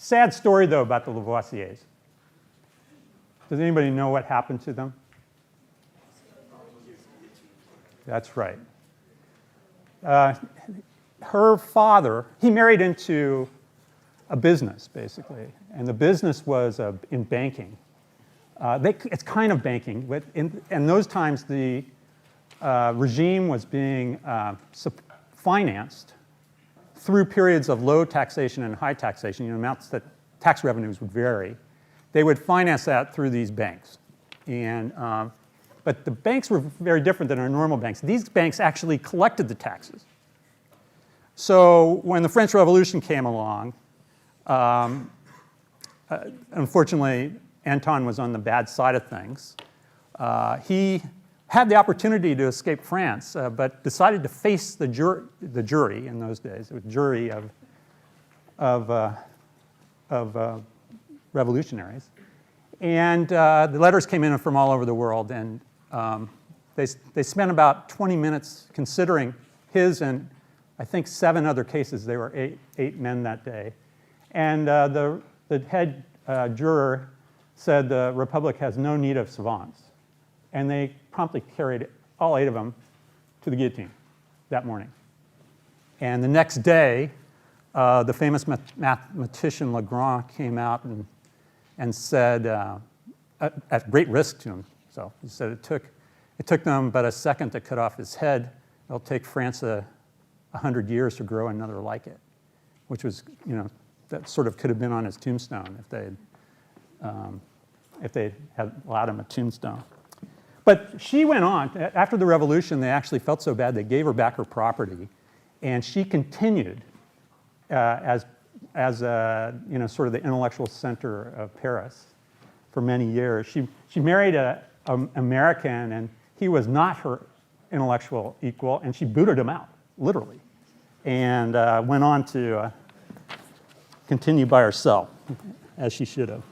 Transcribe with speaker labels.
Speaker 1: Sad story, though, about the Lavoisiers. Does anybody know what happened to them? That's right. Her father, he married into a business, basically, and the business was in banking. It's kind of banking, but in those times, the regime was being financed through periods of low taxation and high taxation, amounts that tax revenues would vary. They would finance that through these banks. But the banks were very different than our normal banks. These banks actually collected the taxes. So when the French Revolution came along, unfortunately, Antoine was on the bad side of things. He had the opportunity to escape France, but decided to face the jury in those days, a jury of revolutionaries. And the letters came in from all over the world, and they spent about 20 minutes considering his and I think 7 other cases. There were eight men that day. And the head juror said the Republic has no need of savants. And they promptly carried all 8 of them to the guillotine that morning. And the next day, the famous mathematician Legrand came out and said, at great risk to him, so he said it took them but a second to cut off his head. It'll take France 100 years to grow another like it, which was, that sort of could have been on his tombstone if they had allowed him a tombstone. But she went on. After the revolution, they actually felt so bad they gave her back her property, and she continued as sort of the intellectual center of Paris for many years. She married an American, and he was not her intellectual equal, and she booted him out, literally, and went on to continue by herself, as she should have.